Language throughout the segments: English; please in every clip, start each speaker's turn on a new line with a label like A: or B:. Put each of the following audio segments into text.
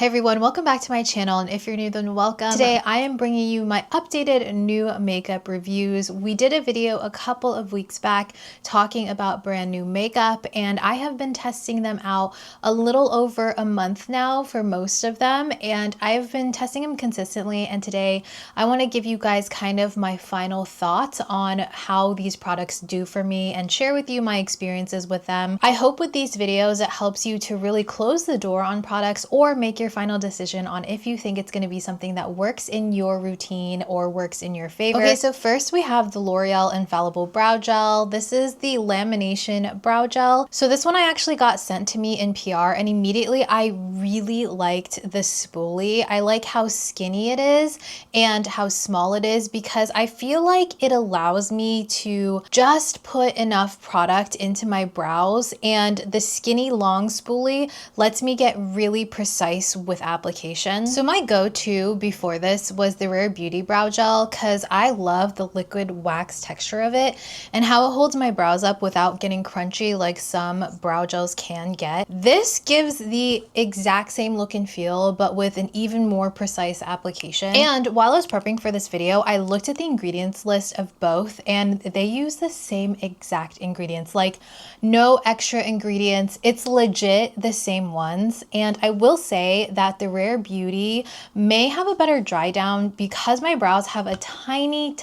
A: Hey everyone, welcome back to my channel, and if you're new then welcome. Today I am bringing you my updated new makeup reviews. We did a video a couple of weeks back talking about brand new makeup, and I have been testing them out a little over a month now for most of them, and I have been testing them consistently, and today I want to give you guys kind of my final thoughts on how these products do for me and share with you my experiences with them. I hope with these videos it helps you to really close the door on products or make your final decision on if you think it's going to be something that works in your routine or works in your favor. Okay, so first we have the L'Oreal Infallible Brow Gel. This is the Lamination Brow Gel. So this one I actually got sent to me in PR, and immediately I really liked the spoolie. I like how skinny it is and how small it is because I feel like it allows me to just put enough product into my brows, and the skinny long spoolie lets me get really precise with application. So my go-to before this was the Rare Beauty Brow Gel because I love the liquid wax texture of it and how it holds my brows up without getting crunchy like some brow gels can get. This gives the exact same look and feel but with an even more precise application. And while I was prepping for this video, I looked at the ingredients list of both and they use the same exact ingredients, like no extra ingredients. It's legit the same ones. And I will say that the Rare Beauty may have a better dry down because my brows have a tiny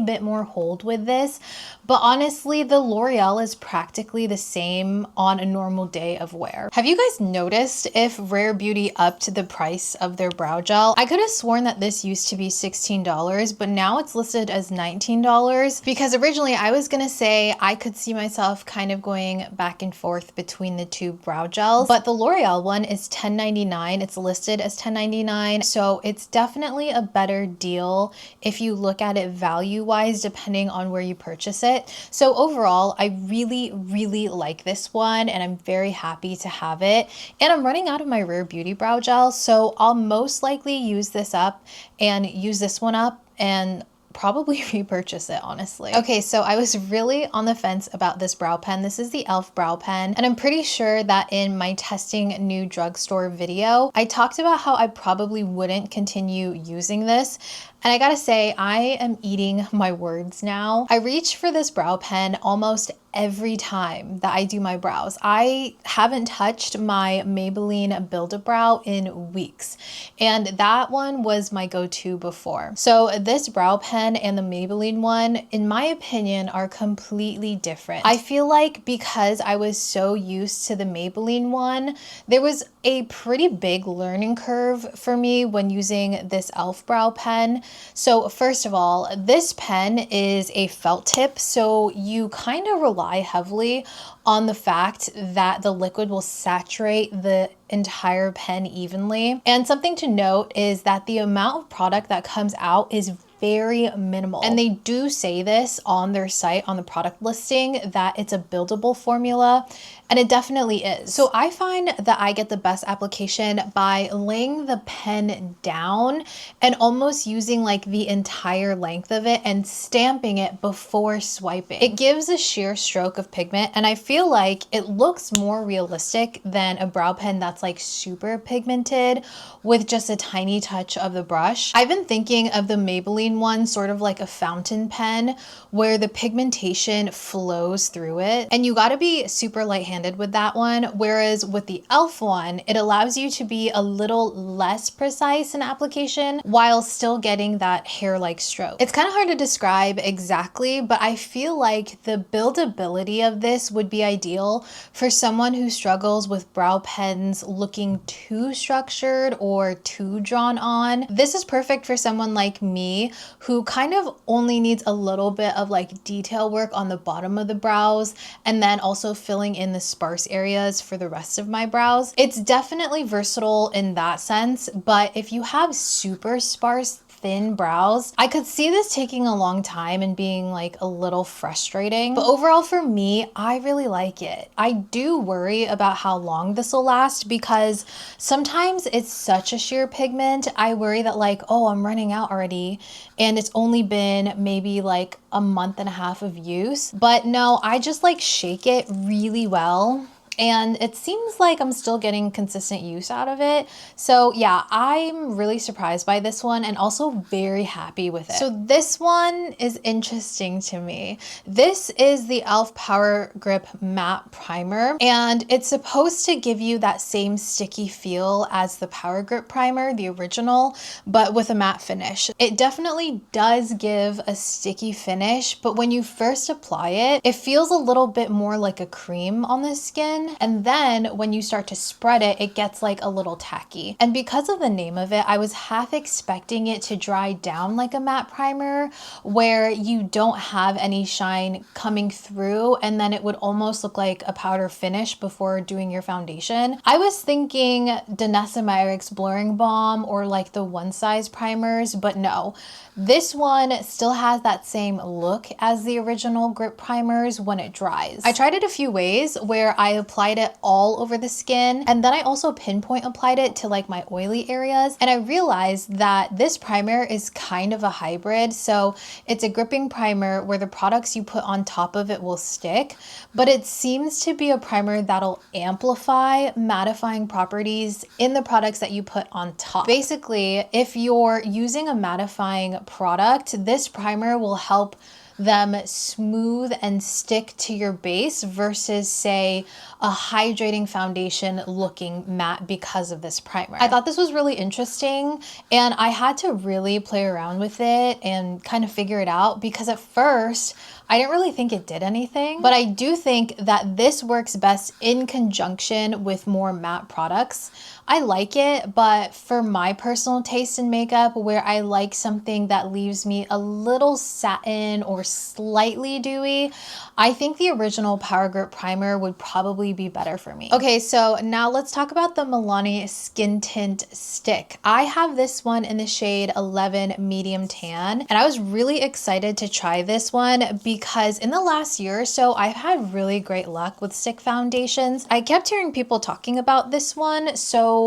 A: bit more hold with this. But honestly, the L'Oreal is practically the same on a normal day of wear. Have you guys noticed if Rare Beauty upped the price of their brow gel? I could have sworn that this used to be $16, but now it's listed as $19 because originally I was gonna say I could see myself kind of going back and forth between the two brow gels, but the L'Oreal one is $10.99. It's listed as $10.99, so it's definitely a better deal if you look at it value-wise depending on where you purchase it. So overall, I really like this one and I'm very happy to have it. And I'm running out of my Rare Beauty Brow Gel, so I'll most likely use this up and use this one up and probably repurchase it, honestly. Okay, so I was really on the fence about this brow pen. This is the e.l.f. brow pen, and I'm pretty sure that in my testing new drugstore video, I talked about how I probably wouldn't continue using this. And I gotta say, I am eating my words now. I reach for this brow pen almost every time that I do my brows. I haven't touched my Maybelline Build-A-Brow in weeks, and that one was my go-to before. So this brow pen and the Maybelline one, in my opinion, are completely different. I feel like because I was so used to the Maybelline one, there was a pretty big learning curve for me when using this e.l.f. brow pen. So first of all, this pen is a felt tip, so you kind of rely heavily on the fact that the liquid will saturate the entire pen evenly. And something to note is that the amount of product that comes out is very minimal. And they do say this on their site, on the product listing, that it's a buildable formula, and it definitely is. So I find that I get the best application by laying the pen down and almost using like the entire length of it and stamping it before swiping. It gives a sheer stroke of pigment, and I feel like it looks more realistic than a brow pen that's like super pigmented with just a tiny touch of the brush. I've been thinking of the Maybelline one sort of like a fountain pen where the pigmentation flows through it, and you got to be super light-handed with that one, whereas with the e.l.f. one, it allows you to be a little less precise in application while still getting that hair-like stroke. It's kind of hard to describe exactly, but I feel like the buildability of this would be ideal for someone who struggles with brow pens looking too structured or too drawn on. This is perfect for someone like me who kind of only needs a little bit of like detail work on the bottom of the brows and then also filling in the sparse areas for the rest of my brows. It's definitely versatile in that sense, but if you have super sparse thin brows, I could see this taking a long time and being like a little frustrating. But overall for me, I really like it. I do worry about how long this will last because sometimes it's such a sheer pigment. I worry that like, oh, I'm running out already and it's only been maybe like a month and a half of use. But no, I just like shake it really well and it seems like I'm still getting consistent use out of it. So yeah, I'm really surprised by this one and also very happy with it. So this one is interesting to me. This is the e.l.f. Power Grip Matte Primer, and it's supposed to give you that same sticky feel as the Power Grip Primer, the original, but with a matte finish. It definitely does give a sticky finish, but when you first apply it, it feels a little bit more like a cream on the skin, and then when you start to spread it, it gets like a little tacky. And because of the name of it, I was half expecting it to dry down like a matte primer where you don't have any shine coming through, and then it would almost look like a powder finish before doing your foundation. I was thinking Danessa Myricks Blurring Balm or like the One Size primers, but no. This one still has that same look as the original grip primers when it dries. I tried it a few ways where I applied it all over the skin, and then I also pinpoint applied it to like my oily areas, and I realized that this primer is kind of a hybrid. So it's a gripping primer where the products you put on top of it will stick, but it seems to be a primer that'll amplify mattifying properties in the products that you put on top. Basically, if you're using a mattifying product, this primer will help them smooth and stick to your base versus say a hydrating foundation looking matte because of this primer. I thought this was really interesting, and I had to really play around with it and kind of figure it out, because at first I didn't really think it did anything, but I do think that this works best in conjunction with more matte products. I like it, but for my personal taste in makeup, where I like something that leaves me a little satin or slightly dewy, I think the original Power Grip Primer would probably be better for me. Okay, so now let's talk about the Milani Skin Tint Stick. I have this one in the shade 11 Medium Tan, and I was really excited to try this one because in the last year or so, I've had really great luck with stick foundations. I kept hearing people talking about this one, so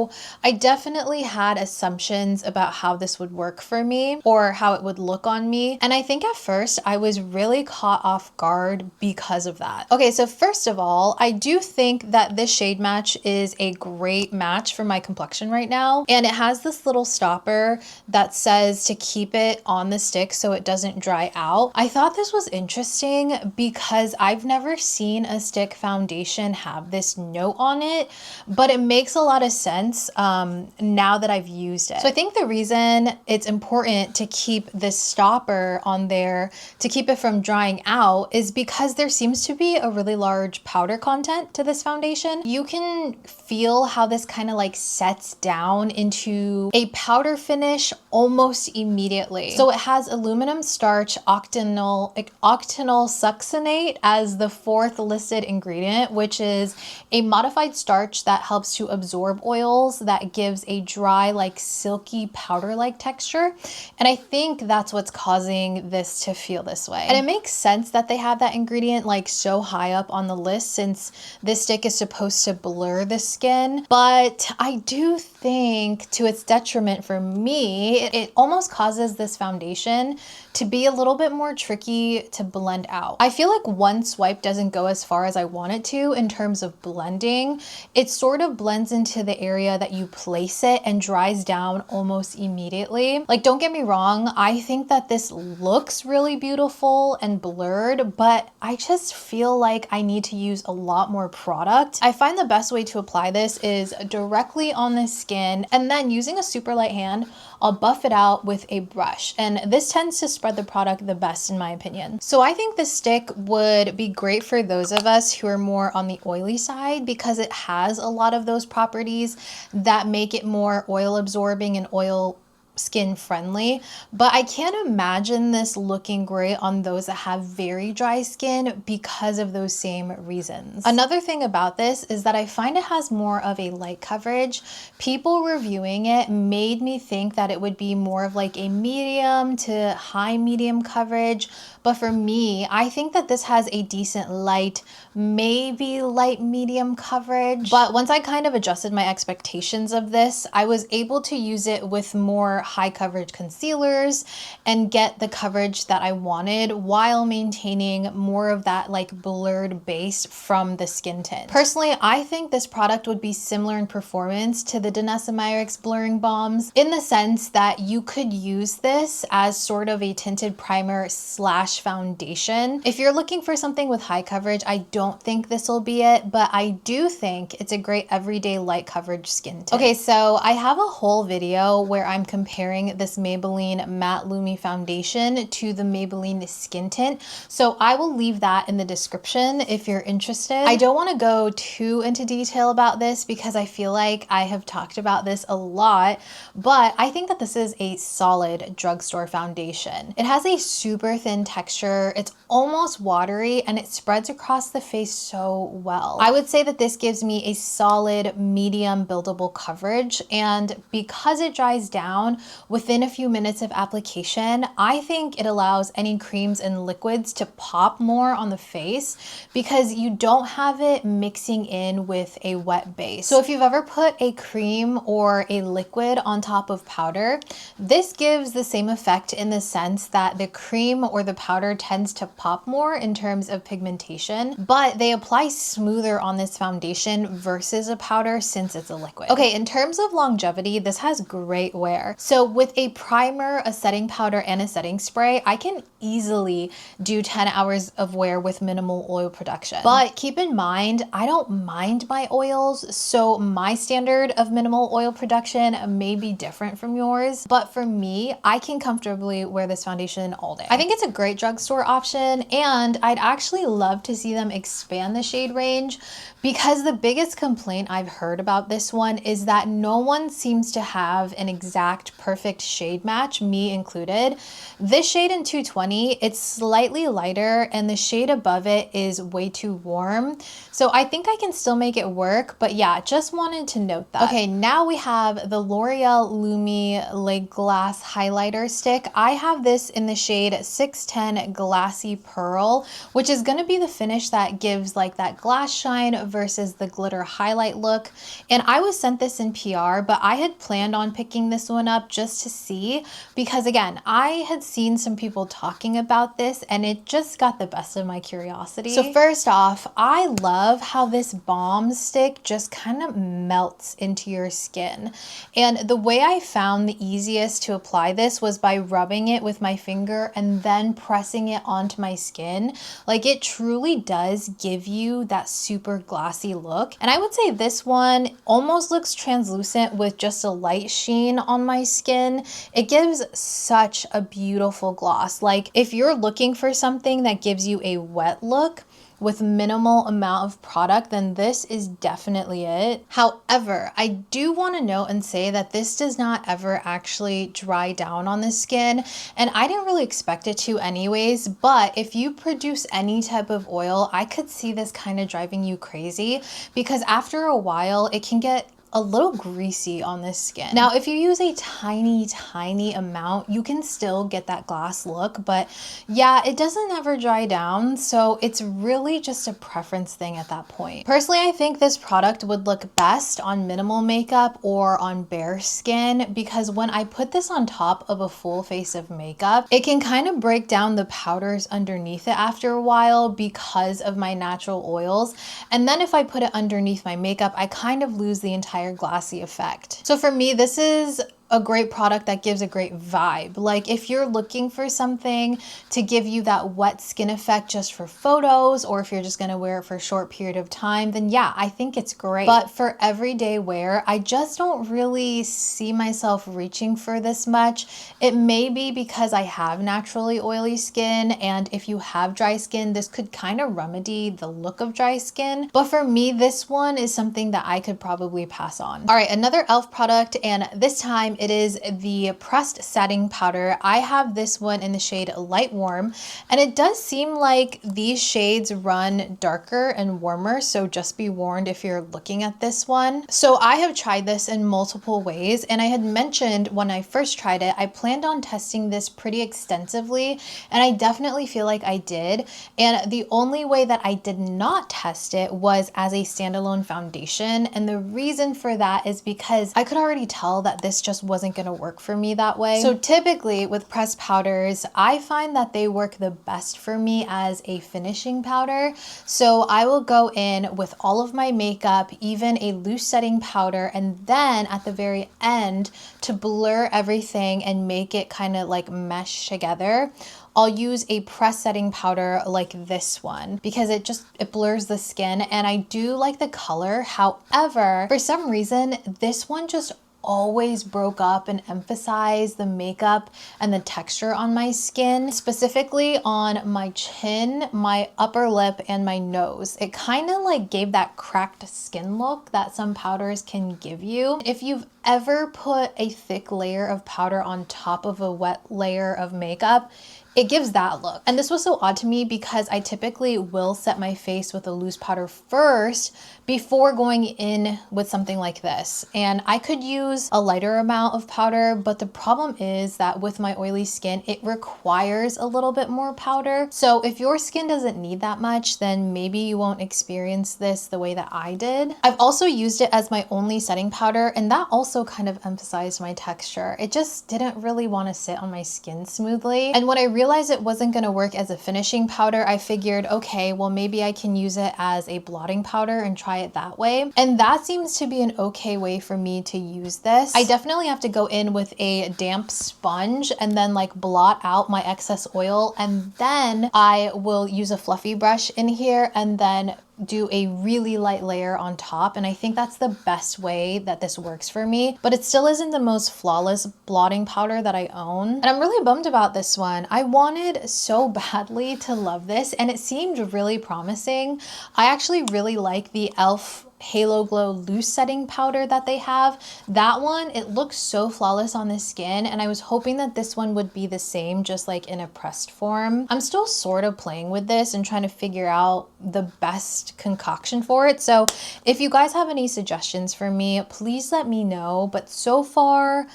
A: I definitely had assumptions about how this would work for me or how it would look on me. And I think at first I was really caught off guard because of that. Okay, so first of all, I do think that this shade match is a great match for my complexion right now. And it has this little stopper that says to keep it on the stick so it doesn't dry out. I thought this was interesting because I've never seen a stick foundation have this note on it, but it makes a lot of sense now that I've used it. So I think the reason it's important to keep this stopper on there to keep it from drying out is because there seems to be a really large powder content to this foundation. You can feel how this kind of like sets down into a powder finish almost immediately. So it has aluminum starch octenyl succinate as the fourth listed ingredient, which is a modified starch that helps to absorb oils that gives a dry, like silky powder-like texture. And I think that's what's causing this to feel this way. And it makes sense that they have that ingredient like so high up on the list since this stick is supposed to blur the skin. But I do think to its detriment for me, it almost causes this foundation to be a little bit more tricky to blend out. I feel like one swipe doesn't go as far as I want it to in terms of blending. It sort of blends into the area that you place it and dries down almost immediately. Like, don't get me wrong, I think that this looks really beautiful and blurred, but I just feel like I need to use a lot more product. I find the best way to apply this is directly on the skin, and then using a super light hand, I'll buff it out with a brush. And this tends to spread the product the best in my opinion. So I think this stick would be great for those of us who are more on the oily side because it has a lot of those properties that make it more oil absorbing and oil skin friendly, but I can't imagine this looking great on those that have very dry skin because of those same reasons. Another thing about this is that I find it has more of a light coverage. People reviewing it made me think that it would be more of like a medium to high medium coverage, But for me, I think that this has a decent light, maybe light medium coverage. But once I kind of adjusted my expectations of this, I was able to use it with more high coverage concealers and get the coverage that I wanted while maintaining more of that like blurred base from the skin tint. Personally, I think this product would be similar in performance to the Danessa Myricks blurring balms in the sense that you could use this as sort of a tinted primer slash foundation. If you're looking for something with high coverage, I don't think this will be it, but I do think it's a great everyday light coverage skin tint. Okay, so I have a whole video where I'm comparing this Maybelline Matte Lumi Foundation to the Maybelline Skin Tint, so I will leave that in the description if you're interested. I don't want to go too into detail about this because I feel like I have talked about this a lot, but I think that this is a solid drugstore foundation. It has a super thin texture, it's almost watery, and it spreads across the face so well. I would say that this gives me a solid medium buildable coverage, and because it dries down within a few minutes of application, I think it allows any creams and liquids to pop more on the face because you don't have it mixing in with a wet base. So if you've ever put a cream or a liquid on top of powder, this gives the same effect in the sense that the cream or the powder tends to pop more in terms of pigmentation, but they apply smoother on this foundation versus a powder since it's a liquid. Okay, in terms of longevity, this has great wear. So with a primer, a setting powder, and a setting spray, I can easily do 10 hours of wear with minimal oil production. But keep in mind, I don't mind my oils, so my standard of minimal oil production may be different from yours, but for me, I can comfortably wear this foundation all day. I think it's a great drugstore option, and I'd actually love to see them expand the shade range because the biggest complaint I've heard about this one is that no one seems to have an exact perfect shade match, me included. This shade in 220, it's slightly lighter and the shade above it is way too warm. So I think I can still make it work, but yeah, just wanted to note that. Okay, now we have the L'Oreal Lumi Le Glace Highlighter Stick. I have this in the shade 610 Glassy Pearl, which is gonna be the finish that gives like that glass shine versus the glitter highlight look. And I was sent this in PR, but I had planned on picking this one up just to see, because again, I had seen some people talking about this and it just got the best of my curiosity. So first off, I love how this balm stick just kind of melts into your skin. And the way I found the easiest to apply this was by rubbing it with my finger and then pressing it onto my skin. Like, it truly does give you that super glossy look. And I would say this one almost looks translucent with just a light sheen on my skin. It gives such a beautiful gloss. Like, if you're looking for something that gives you a wet look with minimal amount of product, then this is definitely it. However, I do want to note and say that this does not ever actually dry down on the skin, and I didn't really expect it to anyways, but if you produce any type of oil, I could see this kind of driving you crazy because after a while it can get a little greasy on this skin. Now, if you use a tiny amount, you can still get that gloss look, but yeah, it doesn't ever dry down, so it's really just a preference thing at that point. Personally, I think this product would look best on minimal makeup or on bare skin, because when I put this on top of a full face of makeup, it can kind of break down the powders underneath it after a while because of my natural oils. And then if I put it underneath my makeup, I kind of lose the entire glassy effect. So for me, this is a great product that gives a great vibe. Like, if you're looking for something to give you that wet skin effect just for photos, or if you're just gonna wear it for a short period of time, then yeah, I think it's great. But for everyday wear, I just don't really see myself reaching for this much. It may be because I have naturally oily skin, and if you have dry skin, this could kind of remedy the look of dry skin. But for me, this one is something that I could probably pass on. All right, another e.l.f. product, and this time It is the pressed setting powder. I have this one in the shade Light Warm, and it does seem like these shades run darker and warmer, so just be warned if you're looking at this one. So I have tried this in multiple ways, and I had mentioned when I first tried it, I planned on testing this pretty extensively, and I definitely feel like I did. And the only way that I did not test it was as a standalone foundation, and the reason for that is because I could already tell that this just wasn't going to work for me that way. So typically with pressed powders, I find that they work the best for me as a finishing powder. So I will go in with all of my makeup, even a loose setting powder, and then at the very end, to blur everything and make it kind of like mesh together, I'll use a press setting powder like this one because it blurs the skin, and I do like the color. However, for some reason, this one just always broke up and emphasized the makeup and the texture on my skin, specifically on my chin, my upper lip, and my nose. It kind of like gave that cracked skin look that some powders can give you. If you've ever put a thick layer of powder on top of a wet layer of makeup, it gives that look. And this was so odd to me because I typically will set my face with a loose powder first before going in with something like this. And I could use a lighter amount of powder, but the problem is that with my oily skin, it requires a little bit more powder. So if your skin doesn't need that much, then maybe you won't experience this the way that I did. I've also used it as my only setting powder, and that also kind of emphasized my texture. It just didn't really want to sit on my skin smoothly. And when I realized it wasn't going to work as a finishing powder, I figured, okay, well, maybe I can use it as a blotting powder and try it that way. And that seems to be an okay way for me to use this. I definitely have to go in with a damp sponge and then like blot out my excess oil, and then I will use a fluffy brush in here and then do a really light layer on top. And I think that's the best way that this works for me, but it still isn't the most flawless blotting powder that I own. And I'm really bummed about this one. I wanted so badly to love this, and it seemed really promising. I actually really like the e.l.f. Halo Glow loose setting powder that they have. That one, it looks so flawless on the skin, and I was hoping that this one would be the same, just like in a pressed form. I'm still sort of playing with this and trying to figure out the best concoction for it. So if you guys have any suggestions for me, please let me know. But so far,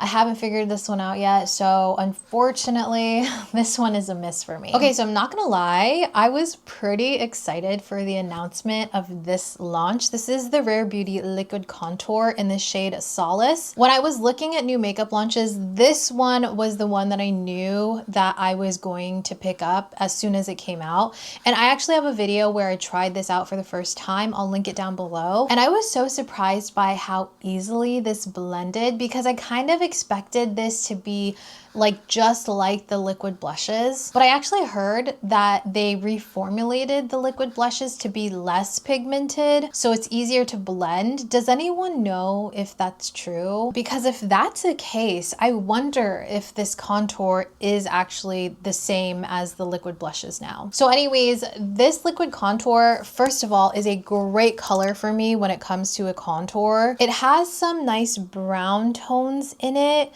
A: I haven't figured this one out yet, so unfortunately, this one is a miss for me. Okay, so I'm not gonna lie, I was pretty excited for the announcement of this launch. This is the Rare Beauty Liquid Contour in the shade Solace. When I was looking at new makeup launches, this one was the one that I knew that I was going to pick up as soon as it came out. And I actually have a video where I tried this out for the first time. I'll link it down below. And I was so surprised by how easily this blended, because I kind of expected this to be like just like the liquid blushes, but I actually heard that they reformulated the liquid blushes to be less pigmented, so it's easier to blend. Does anyone know if that's true? Because if that's the case, I wonder if this contour is actually the same as the liquid blushes now. So anyways, this liquid contour, first of all, is a great color for me when it comes to a contour. It has some nice brown tones in it.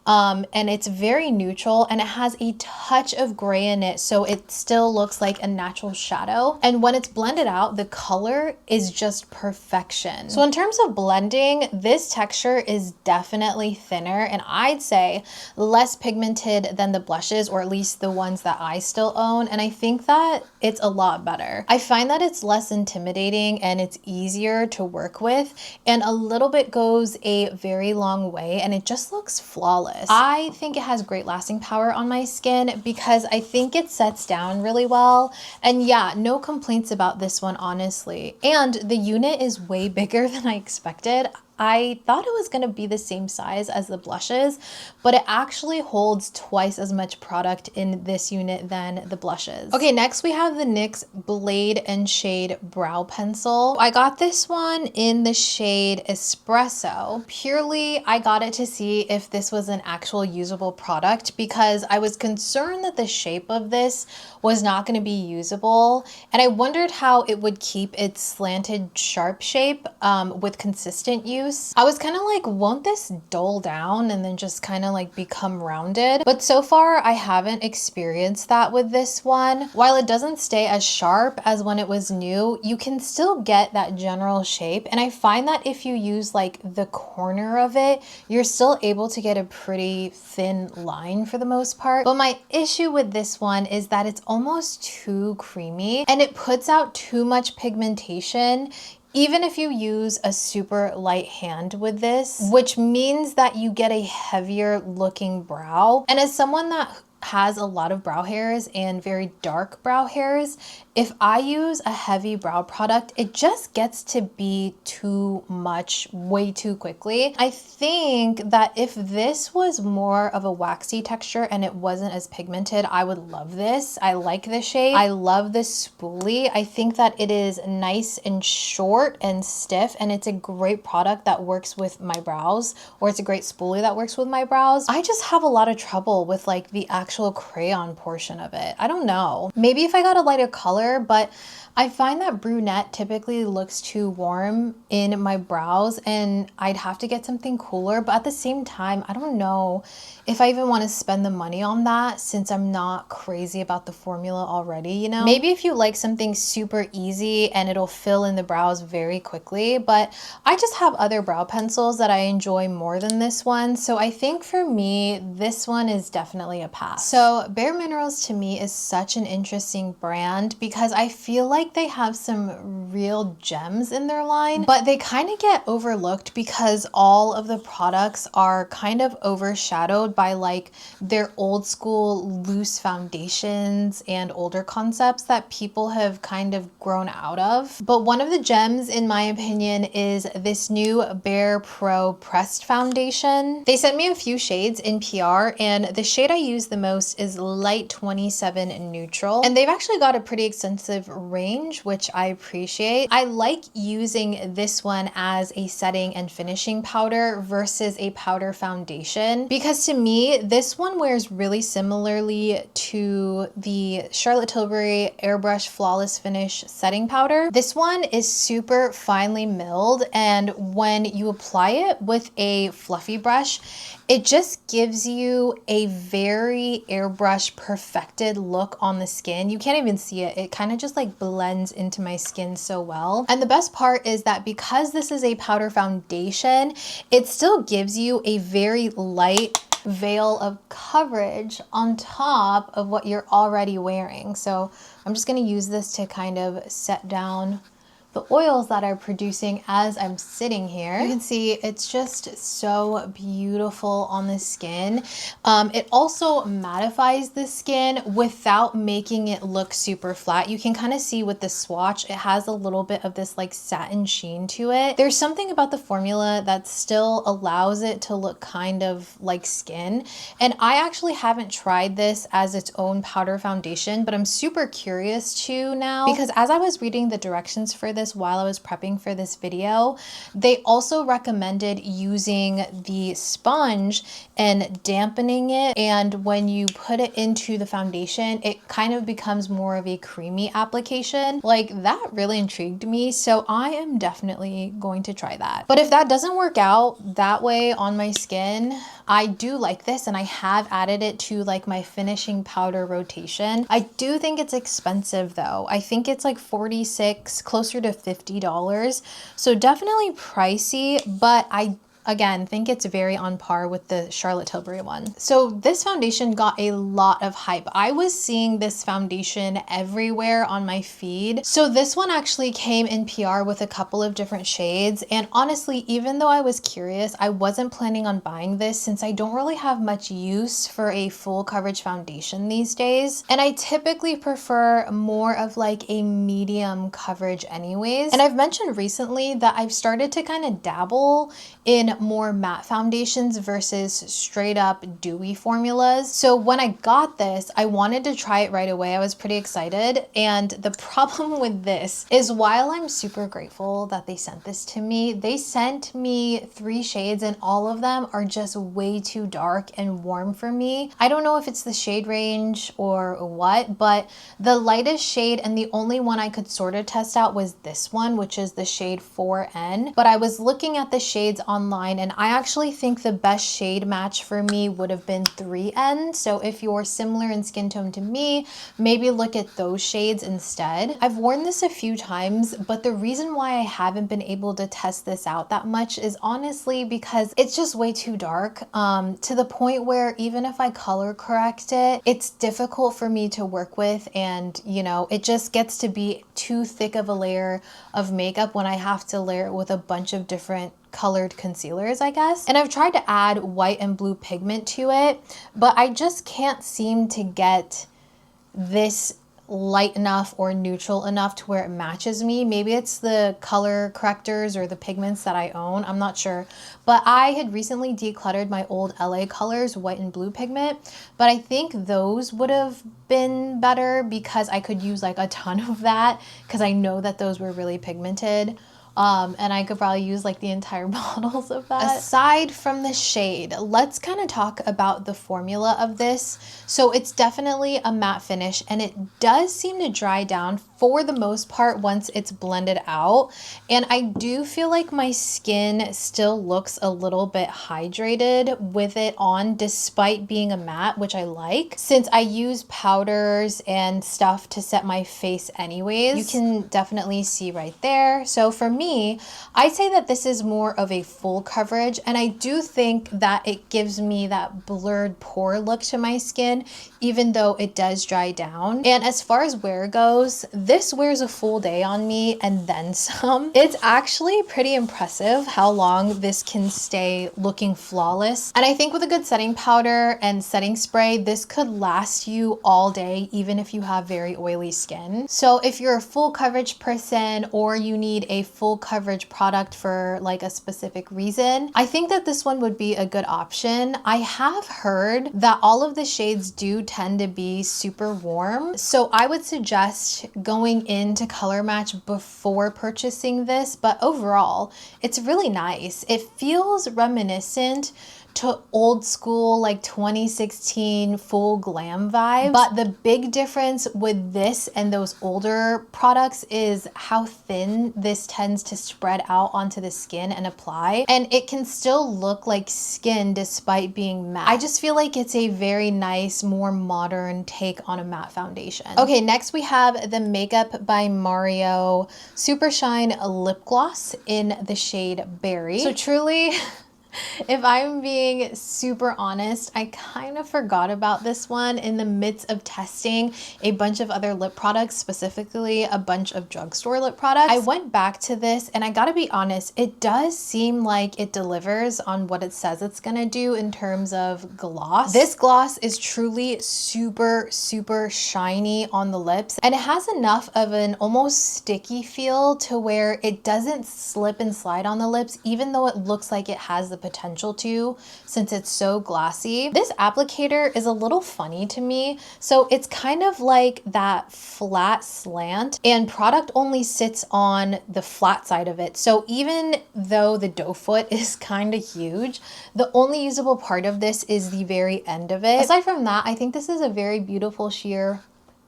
A: And it's very neutral, and it has a touch of gray in it, so it still looks like a natural shadow. And when it's blended out, the color is just perfection. So in terms of blending, this texture is definitely thinner, and I'd say less pigmented than the blushes, or at least the ones that I still own. And I think that it's a lot better. I find that it's less intimidating and it's easier to work with, and a little bit goes a very long way, and it just looks flawless. I think it has great lasting power on my skin because I think it sets down really well. And yeah, no complaints about this one, honestly. And the unit is way bigger than I expected. I thought it was going to be the same size as the blushes, but it actually holds twice as much product in this unit than the blushes. Okay, next we have the NYX Blade and Shade Brow Pencil. I got this one in the shade Espresso. Purely, I got it to see if this was an actual usable product because I was concerned that the shape of this was not going to be usable, and I wondered how it would keep its slanted, sharp shape with consistent use. use. I was kind of like, won't this dull down and then just kind of like become rounded? But so far I haven't experienced that with this one. While it doesn't stay as sharp as when it was new, you can still get that general shape. And I find that if you use like the corner of it, you're still able to get a pretty thin line for the most part. But my issue with this one is that it's almost too creamy and it puts out too much pigmentation even if you use a super light hand with this, which means that you get a heavier looking brow. And as someone that has a lot of brow hairs and very dark brow hairs, if I use a heavy brow product, it just gets to be too much way too quickly. I think that if this was more of a waxy texture and it wasn't as pigmented, I would love this. I like this shade. I love this spoolie. I think that it is nice and short and stiff, and it's a great product that works with my brows, or it's a great spoolie that works with my brows. I just have a lot of trouble with like the actual crayon portion of it. I don't know. Maybe if I got a lighter color, but I find that brunette typically looks too warm in my brows and I'd have to get something cooler. But at the same time, I don't know if I even want to spend the money on that since I'm not crazy about the formula already, you know? Maybe if you like something super easy and it'll fill in the brows very quickly, but I just have other brow pencils that I enjoy more than this one. So I think for me, this one is definitely a pass. So bareMinerals to me is such an interesting brand because I feel like they have some real gems in their line, but they kind of get overlooked because all of the products are kind of overshadowed by like their old school loose foundations and older concepts that people have kind of grown out of. But one of the gems, in my opinion, is this new BarePro pressed foundation. They sent me a few shades in PR, and the shade I use the most is Light 27 Neutral, and they've actually got a pretty extensive range, which I appreciate. I like using this one as a setting and finishing powder versus a powder foundation because to me, this one wears really similarly to the Charlotte Tilbury Airbrush Flawless Finish setting powder. This one is super finely milled, and when you apply it with a fluffy brush, it just gives you a very airbrush perfected look on the skin. You can't even see it. It kind of just like blends into my skin so well. And the best part is that because this is a powder foundation, it still gives you a very light veil of coverage on top of what you're already wearing. So I'm just going to use this to kind of set down the oils that are producing as I'm sitting here. You can see it's just so beautiful on the skin. It also mattifies the skin without making it look super flat. You can kind of see with the swatch, it has a little bit of this like satin sheen to it. There's something about the formula that still allows it to look kind of like skin. And I actually haven't tried this as its own powder foundation, but I'm super curious to now because as I was reading the directions for this while I was prepping for this video, they also recommended using the sponge and dampening it, and when you put it into the foundation, it kind of becomes more of a creamy application. Like that really intrigued me, so I am definitely going to try that. But if that doesn't work out that way on my skin, I do like this and I have added it to like my finishing powder rotation. I do think it's expensive though. I think it's like $46, closer to $50. So definitely pricey, but I again think it's very on par with the Charlotte Tilbury one. So this foundation got a lot of hype. I was seeing this foundation everywhere on my feed. So this one actually came in PR with a couple of different shades, and honestly, even though I was curious, I wasn't planning on buying this since I don't really have much use for a full coverage foundation these days, and I typically prefer more of like a medium coverage anyways. And I've mentioned recently that I've started to kind of dabble in more matte foundations versus straight up dewy formulas. So when I got this, I wanted to try it right away. I was pretty excited. And the problem with this is, while I'm super grateful that they sent this to me, they sent me 3 shades and all of them are just way too dark and warm for me. I don't know if it's the shade range or what, but the lightest shade and the only one I could sort of test out was this one, which is the shade 4N. But I was looking at the shades online and I actually think the best shade match for me would have been 3N. So if you're similar in skin tone to me, maybe look at those shades instead. I've worn this a few times, but the reason why I haven't been able to test this out that much is honestly because it's just way too dark, to the point where even if I color correct it, it's difficult for me to work with, and you know, it just gets to be too thick of a layer of makeup when I have to layer it with a bunch of different colored concealers, I guess. And I've tried to add white and blue pigment to it, but I just can't seem to get this light enough or neutral enough to where it matches me. Maybe it's the color correctors or the pigments that I own, I'm not sure. But I had recently decluttered my old LA colors, white and blue pigment, but I think those would have been better because I could use like a ton of that because I know that those were really pigmented. And I could probably use like the entire bottles of that. Aside from the shade, let's kind of talk about the formula of this. So it's definitely a matte finish and it does seem to dry down for the most part once it's blended out. And I do feel like my skin still looks a little bit hydrated with it on, despite being a matte, which I like, since I use powders and stuff to set my face anyways. You can definitely see right there. So for me, I'd say that this is more of a full coverage, and I do think that it gives me that blurred pore look to my skin, even though it does dry down. And as far as wear goes, this wears a full day on me and then some. It's actually pretty impressive how long this can stay looking flawless. And I think with a good setting powder and setting spray, this could last you all day, even if you have very oily skin. So if you're a full coverage person or you need a full coverage product for like a specific reason, I think that this one would be a good option. I have heard that all of the shades do tend to be super warm, so I would suggest going into color match before purchasing this, but overall it's really nice. It feels reminiscent to old school like 2016 full glam vibe. But the big difference with this and those older products is how thin this tends to spread out onto the skin and apply, and it can still look like skin despite being matte. I just feel like it's a very nice, more modern take on a matte foundation. Okay, next we have the Makeup by Mario SuperShine lip gloss in the shade Berry. So truly, if I'm being super honest, I kind of forgot about this one in the midst of testing a bunch of other lip products, specifically a bunch of drugstore lip products. I went back to this and I gotta be honest, it does seem like it delivers on what it says it's gonna do in terms of gloss. This gloss is truly super, super shiny on the lips, and it has enough of an almost sticky feel to where it doesn't slip and slide on the lips, even though it looks like it has the potential to, since it's so glossy. This applicator is a little funny to me. So it's kind of like that flat slant, and product only sits on the flat side of it. So even though the doe foot is kind of huge, the only usable part of this is the very end of it. Aside from that, I think this is a very beautiful sheer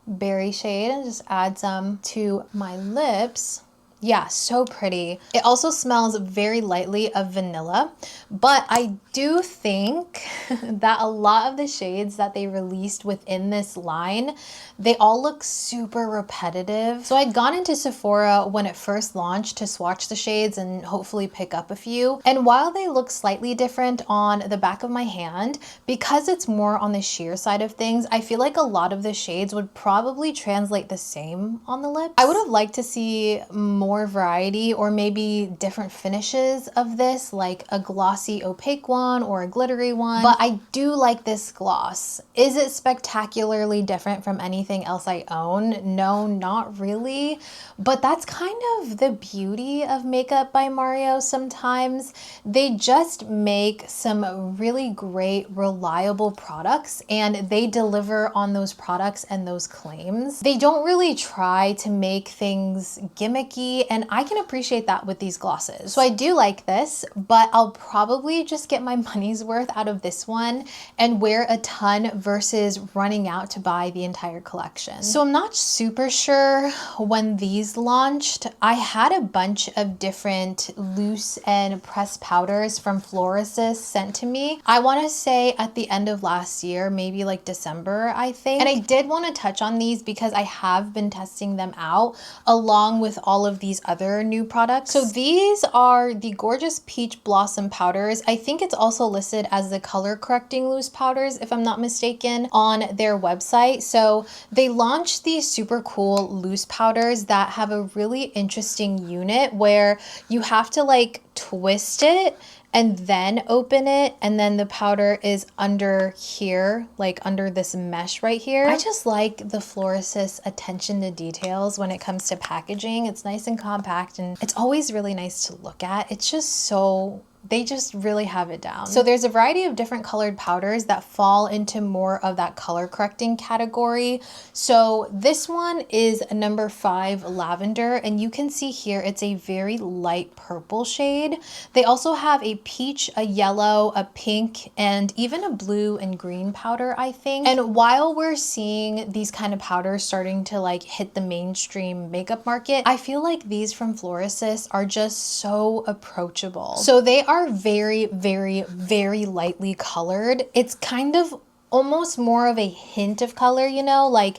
A: berry shade, and just add some to my lips. Yeah, so pretty. It also smells very lightly of vanilla, but I do think that a lot of the shades that they released within this line, they all look super repetitive. So I'd gone into Sephora when it first launched to swatch the shades and hopefully pick up a few. And while they look slightly different on the back of my hand, because it's more on the sheer side of things, I feel like a lot of the shades would probably translate the same on the lips. I would have liked to see more variety or maybe different finishes of this, like a glossy opaque one or a glittery one, but but I do like this gloss. Is it spectacularly different from anything else I own? No, not really, but that's kind of the beauty of Makeup by Mario sometimes. They just make some really great, reliable products, and they deliver on those products and those claims. They don't really try to make things gimmicky, and I can appreciate that with these glosses. So I do like this, but I'll probably just get my money's worth out of this one and wear a ton versus running out to buy the entire collection. So I'm not super sure when these launched. I had a bunch of different loose and pressed powders from Florasis sent to me. I want to say at the end of last year, maybe like December, I think. And I did want to touch on these because I have been testing them out along with all of these other new products. So these are the gorgeous peach blossom powders. I think it's also listed as the color correcting loose powders, if I'm not mistaken, on their website. So they launched these super cool loose powders that have a really interesting unit where you have to like twist it and then open it, and then the powder is under here, like under this mesh right here. I just like the Florasis attention to details when it comes to packaging. It's nice and compact, and it's always really nice to look at. It's just so, they just really have it down. So there's a variety of different colored powders that fall into more of that color correcting category. So this one is number 5 lavender, and you can see here it's a very light purple shade. They also have a peach, a yellow, a pink, and even a blue and green powder, I think. And while we're seeing these kind of powders starting to like hit the mainstream makeup market, I feel like these from Florasis are just so approachable. So they are very, very, very lightly colored. It's kind of almost more of a hint of color, you know, like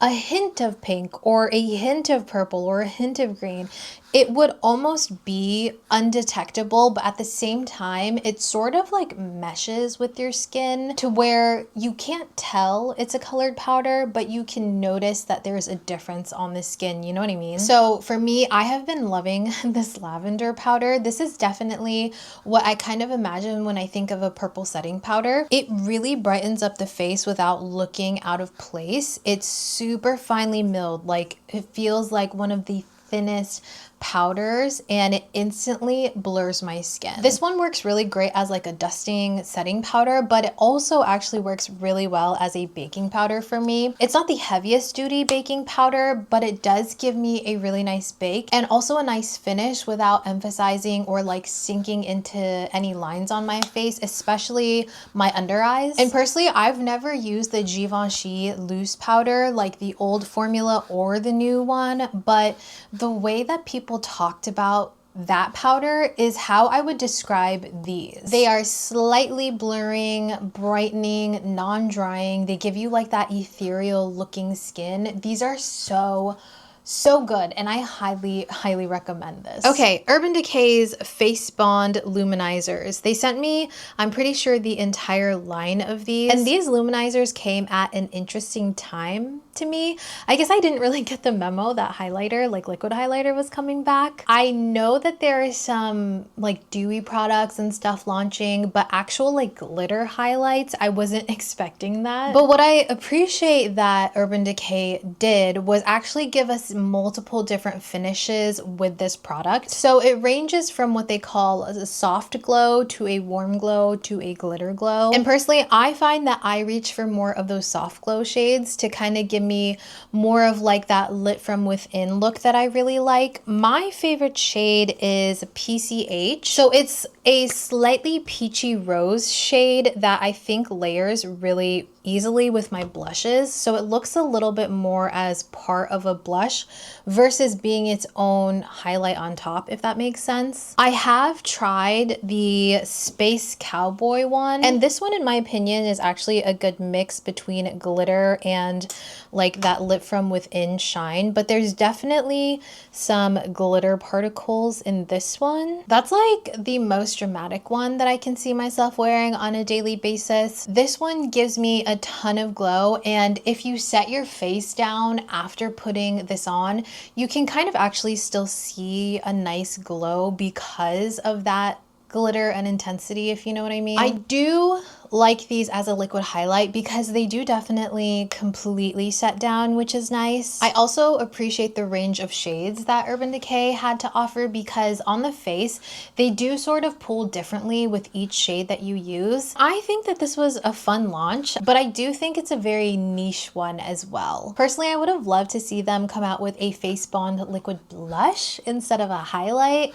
A: a hint of pink or a hint of purple or a hint of green. It would almost be undetectable, but at the same time, it sort of like meshes with your skin to where you can't tell it's a colored powder, but you can notice that there's a difference on the skin, you know what I mean? So for me, I have been loving this lavender powder. This is definitely what I kind of imagine when I think of a purple setting powder. It really brightens up the face without looking out of place. It's super finely milled, like it feels like one of the thinnest powders, and it instantly blurs my skin. This one works really great as like a dusting setting powder, but it also actually works really well as a baking powder for me. It's not the heaviest duty baking powder, but it does give me a really nice bake and also a nice finish without emphasizing or like sinking into any lines on my face, especially my under eyes. And personally, I've never used the Givenchy loose powder, like the old formula or the new one, but the way that people talked about that powder is how I would describe these. They are slightly blurring, brightening, non-drying. They give you like that ethereal looking skin. These are so good, and I highly recommend this. Okay, Urban Decay's Face Bond Luminizers. They sent me, I'm pretty sure, the entire line of these, and these luminizers came at an interesting time to me. I guess I didn't really get the memo that highlighter, like liquid highlighter, was coming back. I know that there is some like dewy products and stuff launching, but actual like glitter highlights, I wasn't expecting that. But what I appreciate that Urban Decay did was actually give us multiple different finishes with this product. So it ranges from what they call a soft glow to a warm glow to a glitter glow. And personally, I find that I reach for more of those soft glow shades to kind of give me more of like that lit from within look that I really like. My favorite shade is PCH. So it's a slightly peachy rose shade that I think layers really easily with my blushes. So it looks a little bit more as part of a blush versus being its own highlight on top, if that makes sense. I have tried the Space Cowboy one, and this one in my opinion is actually a good mix between glitter and like that lit from within shine, but there's definitely some glitter particles in this one. That's like the most dramatic one that I can see myself wearing on a daily basis. This one gives me a ton of glow, and if you set your face down after putting this on, you can kind of actually still see a nice glow because of that glitter and intensity, if you know what I mean. I do like these as a liquid highlight because they do definitely completely set down, which is nice. I also appreciate the range of shades that Urban Decay had to offer because on the face, they do sort of pull differently with each shade that you use. I think that this was a fun launch, but I do think it's a very niche one as well. Personally, I would have loved to see them come out with a Face Bond liquid blush instead of a highlight.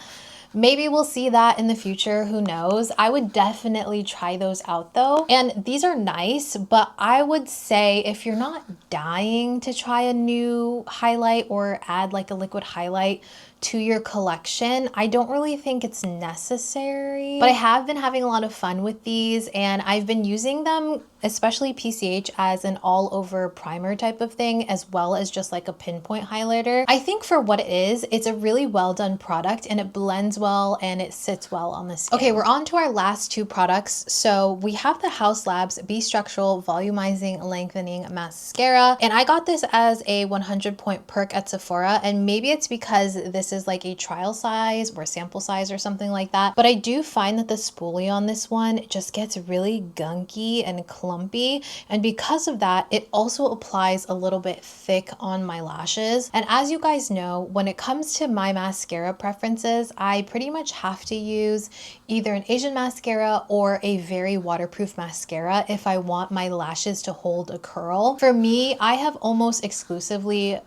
A: Maybe we'll see that in the future, who knows? I would definitely try those out though. And these are nice, but I would say if you're not dying to try a new highlight or add like a liquid highlight to your collection, I don't really think it's necessary. But I have been having a lot of fun with these and I've been using them, especially PCH, as an all over primer type of thing, as well as just like a pinpoint highlighter. I think for what it is, it's a really well done product and it blends well and it sits well on the skin. Okay, we're on to our last two products. So we have the Haus Labs Be Structural Volumizing Lengthening Mascara. And I got this as a 100 point perk at Sephora. And maybe it's because this is like a trial size or sample size or something like that. But I do find that the spoolie on this one just gets really gunky and clumpy. And because of that, it also applies a little bit thick on my lashes. And as you guys know, when it comes to my mascara preferences, I pretty much have to use either an Asian mascara or a very waterproof mascara if I want my lashes to hold a curl. For me, I have almost exclusively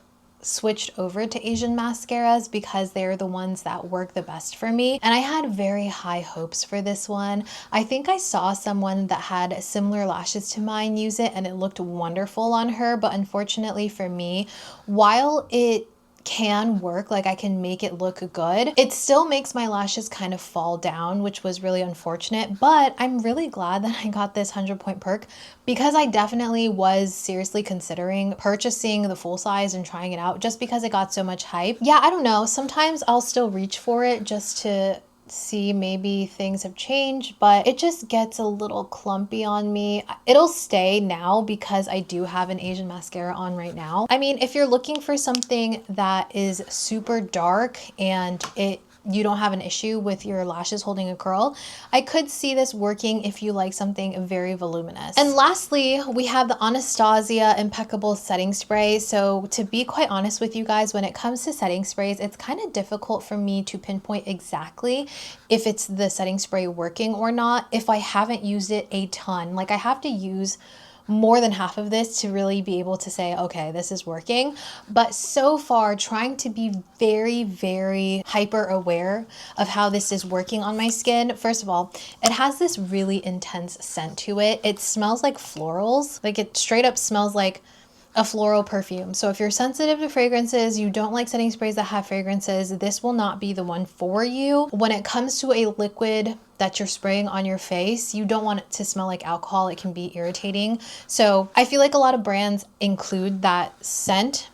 A: switched over to Asian mascaras because they're the ones that work the best for me. And I had very high hopes for this one. I think I saw someone that had similar lashes to mine use it and it looked wonderful on her. But unfortunately for me, while it can work, like I can make it look good, it still makes my lashes kind of fall down, which was really unfortunate. But I'm really glad that I got this 100 point perk because I definitely was seriously considering purchasing the full size and trying it out just because it got so much hype. Yeah, I don't know, sometimes I'll still reach for it just to see maybe things have changed, but it just gets a little clumpy on me. It'll stay now because I do have an Asian mascara on right now. I mean, if you're looking for something that is super dark and you don't have an issue with your lashes holding a curl, I could see this working if you like something very voluminous. And lastly, we have the Anastasia Impeccable Setting Spray. So to be quite honest with you guys, when it comes to setting sprays, it's kind of difficult for me to pinpoint exactly if it's the setting spray working or not if I haven't used it a ton. Like I have to use more than half of this to really be able to say, okay, this is working. But so far, trying to be very, very hyper aware of how this is working on my skin. First of all, it has this really intense scent to it. It smells like florals. Like it straight up smells like a floral perfume. So if you're sensitive to fragrances, you don't like setting sprays that have fragrances, this will not be the one for you. When it comes to a liquid that you're spraying on your face, you don't want it to smell like alcohol. It can be irritating. So I feel like a lot of brands include that scent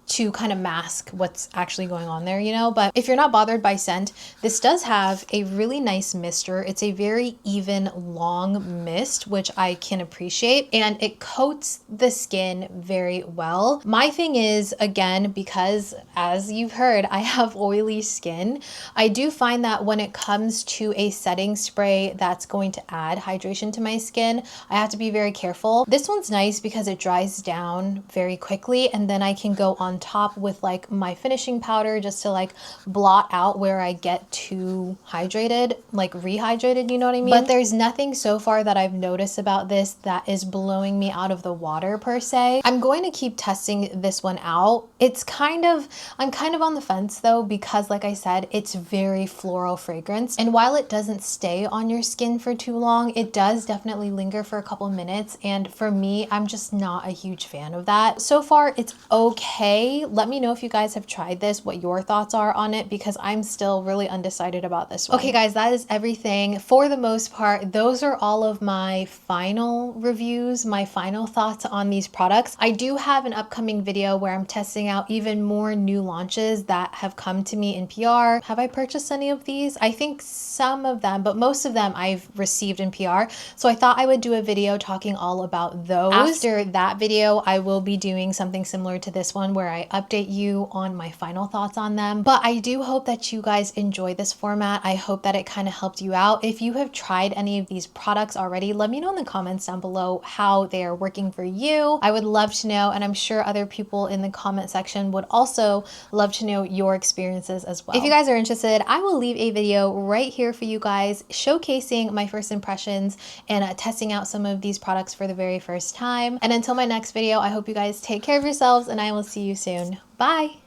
A: to kind of mask what's actually going on there, you know? But if you're not bothered by scent, this does have a really nice mister. It's a very even, long mist, which I can appreciate, and it coats the skin very well. My thing is, again, because as you've heard, I have oily skin, I do find that when it comes to a setting spray that's going to add hydration to my skin, I have to be very careful. This one's nice because it dries down very quickly, and then I can go on top with like my finishing powder just to like blot out where I get too hydrated, like rehydrated, you know what I mean? But there's nothing so far that I've noticed about this that is blowing me out of the water per se. I'm going to keep testing this one out. I'm kind of on the fence though, because like I said, it's very floral fragrance. And while it doesn't stay on your skin for too long, it does definitely linger for a couple minutes. And for me, I'm just not a huge fan of that. So far, it's okay. Let me know if you guys have tried this, what your thoughts are on it, because I'm still really undecided about this one. Okay guys, that is everything for the most part. Those are all of my final reviews, my final thoughts on these products. I do have an upcoming video where I'm testing out even more new launches that have come to me in PR. Have I purchased any of these? I think some of them, but most of them I've received in PR. So I thought I would do a video talking all about those. After that video, I will be doing something similar to this one where I update you on my final thoughts on them. But I do hope that you guys enjoy this format. I hope that it kind of helped you out. If you have tried any of these products already, let me know in the comments down below how they are working for you. I would love to know, and I'm sure other people in the comment section would also love to know your experiences as well. If you guys are interested, I will leave a video right here for you guys showcasing my first impressions and testing out some of these products for the very first time. And until my next video, I hope you guys take care of yourselves and I will see you soon. Bye!